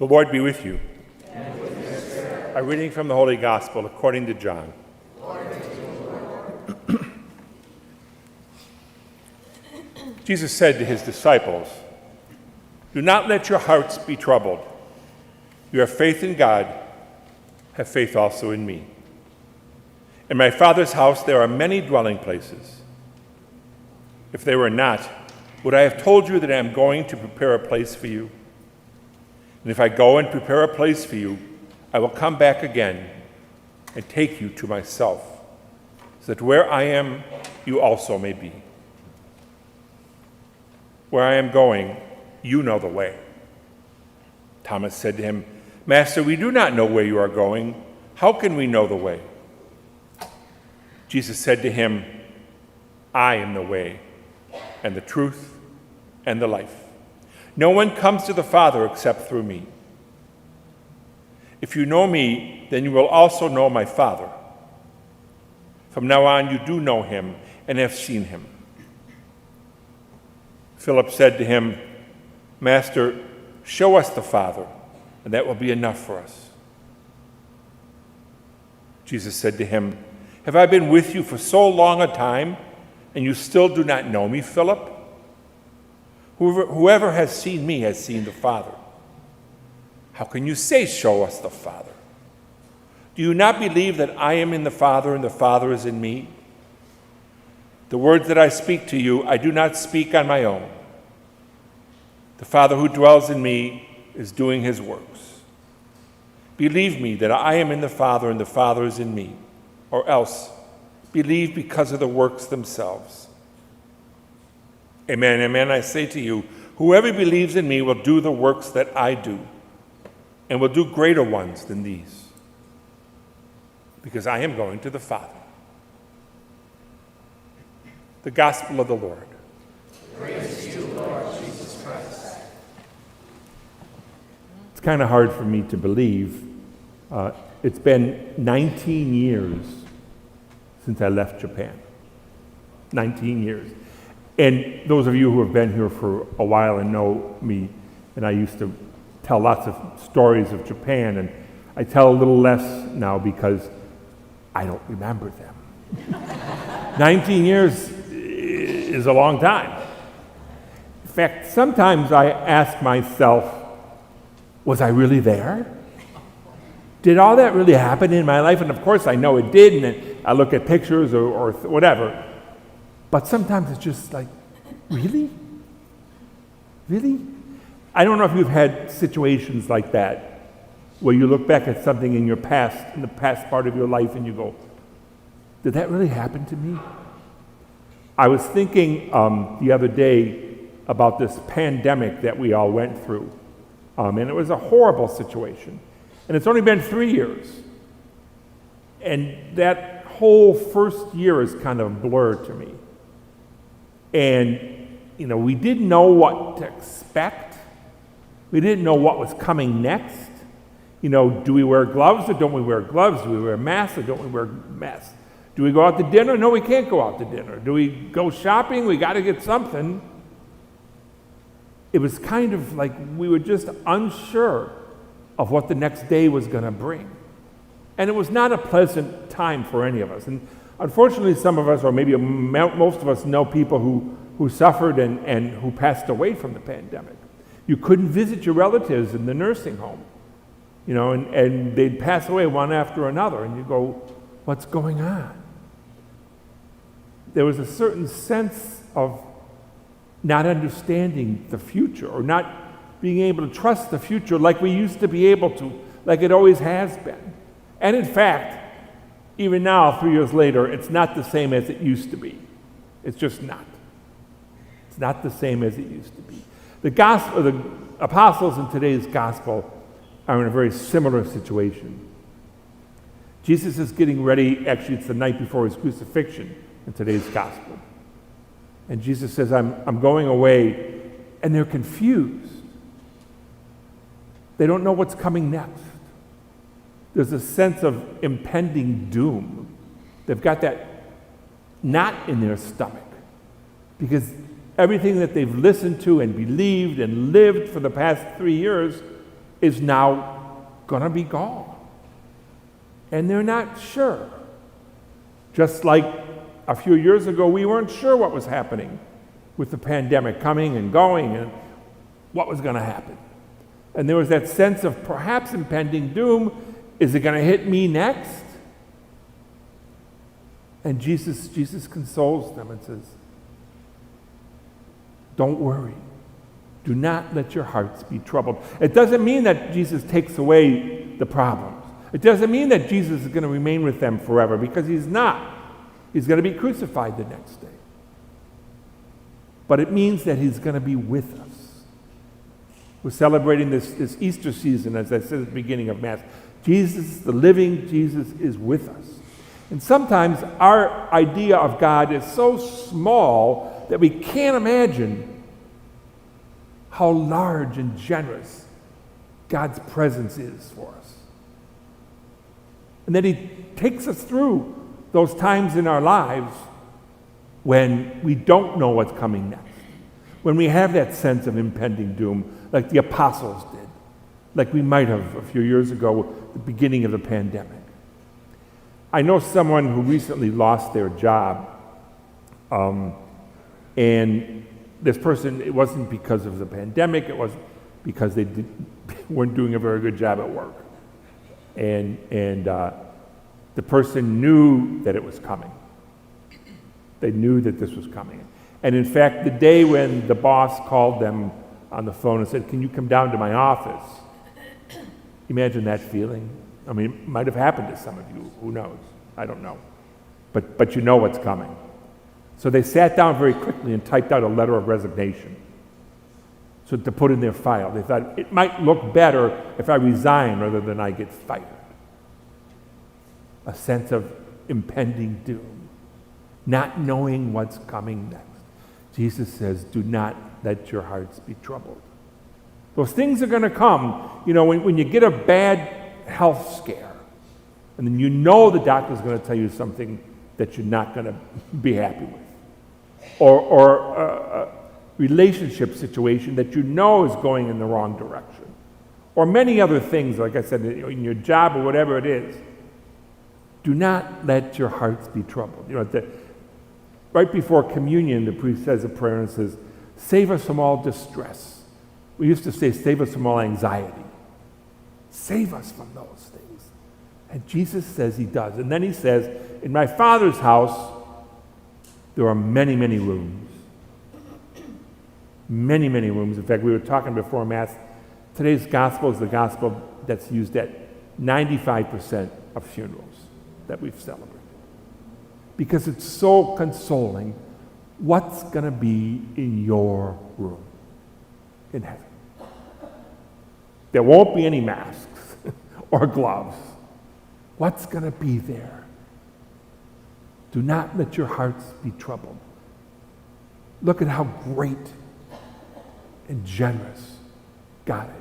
The Lord be with you. And with your spirit. A reading from the Holy Gospel according to John. Glory to you, Lord. Jesus said to his disciples, "Do not let your hearts be troubled. You have faith in God, have faith also in me. In my Father's house there are many dwelling places. If they were not, would I have told you that I am going to prepare a place for you? And if I go and prepare a place for you, I will come back again and take you to myself, so that where I am, you also may be. Where I am going, you know the way." Thomas said to him, "Master, we do not know where you are going. How can we know the way?" Jesus said to him, "I am the way, and the truth, and the life. No one comes to the Father except through me. If you know me, then you will also know my Father. From now on you do know him and have seen him." Philip said to him, "Master, show us the Father, and that will be enough for us." Jesus said to him, "Have I been with you for so long a time, and you still do not know me, Philip? Whoever has seen me has seen the Father. How can you say, 'Show us the Father'? Do you not believe that I am in the Father and the Father is in me? The words that I speak to you, I do not speak on my own. The Father who dwells in me is doing his works. Believe me that I am in the Father and the Father is in me, or else believe because of the works themselves. Amen, amen, I say to you, whoever believes in me will do the works that I do, and will do greater ones than these, because I am going to the Father." The Gospel of the Lord. Praise to you, Lord Jesus Christ. It's kind of hard for me to believe. It's been 19 years since I left Japan. 19 years. And those of you who have been here for a while and know me, and I used to tell lots of stories of Japan, and I tell a little less now because I don't remember them. 19 years is a long time. In fact, sometimes I ask myself, was I really there? Did all that really happen in my life? And of course I know it did, and I look at pictures or whatever. But sometimes it's just like, really? Really? I don't know if you've had situations like that, where you look back at something in the past part of your life, and you go, did that really happen to me? I was thinking the other day about this pandemic that we all went through. And it was a horrible situation. And it's only been 3 years. And that whole first year is kind of blurred to me. And, we didn't know what to expect. We didn't know what was coming next. Do we wear gloves or don't we wear gloves? Do we wear masks or don't we wear masks? Do we go out to dinner? No, we can't go out to dinner. Do we go shopping? We got to get something. It was kind of like we were just unsure of what the next day was going to bring. And it was not a pleasant time for any of us. And unfortunately, some of us, or maybe most of us, know people who suffered and who passed away from the pandemic. You couldn't visit your relatives in the nursing home, and they'd pass away one after another, and you go, what's going on? There was a certain sense of not understanding the future, or not being able to trust the future like we used to be able to, like it always has been. And in fact, even now, 3 years later, it's not the same as it used to be. It's just not. It's not the same as it used to be. The apostles in today's gospel are in a very similar situation. Jesus is getting ready, actually it's the night before his crucifixion in today's gospel. And Jesus says, I'm going away, and they're confused. They don't know what's coming next. There's a sense of impending doom. They've got that knot in their stomach because everything that they've listened to and believed and lived for the past 3 years is now going to be gone. And they're not sure. Just like a few years ago, we weren't sure what was happening with the pandemic coming and going and what was going to happen. And there was that sense of perhaps impending doom. Is it going to hit me next? And Jesus consoles them and says, don't worry. Do not let your hearts be troubled. It doesn't mean that Jesus takes away the problems. It doesn't mean that Jesus is going to remain with them forever, because he's not. He's going to be crucified the next day. But it means that he's going to be with us. We're celebrating this Easter season, as I said at the beginning of Mass. Jesus, the living Jesus, is with us. And sometimes our idea of God is so small that we can't imagine how large and generous God's presence is for us. And that he takes us through those times in our lives when we don't know what's coming next, when we have that sense of impending doom, like the apostles did, like we might have a few years ago at the beginning of the pandemic. I know someone who recently lost their job, and this person, it wasn't because of the pandemic, it was because they weren't doing a very good job at work. And the person knew that it was coming. They knew that this was coming. And in fact, the day when the boss called them on the phone and said, "Can you come down to my office?" Imagine that feeling. I mean, it might have happened to some of you. Who knows? I don't know. But you know what's coming. So they sat down very quickly and typed out a letter of resignation, so to put in their file. They thought, it might look better if I resign rather than I get fired. A sense of impending doom, not knowing what's coming next. Jesus says, do not let your hearts be troubled. Those things are going to come. You know, when you get a bad health scare, and then you know the doctor's going to tell you something that you're not going to be happy with, or a relationship situation that you know is going in the wrong direction, or many other things, like I said, in your job or whatever it is. Do not let your hearts be troubled. You know, right before communion, the priest says a prayer and says, save us from all distress. We used to say, save us from all anxiety. Save us from those things. And Jesus says he does. And then he says, in my Father's house, there are many, many rooms. Many, many rooms. In fact, we were talking before Mass. Today's gospel is the gospel that's used at 95% of funerals that we've celebrated. Because it's so consoling. What's going to be in your room in heaven? There won't be any masks or gloves. What's going to be there? Do not let your hearts be troubled. Look at how great and generous God is.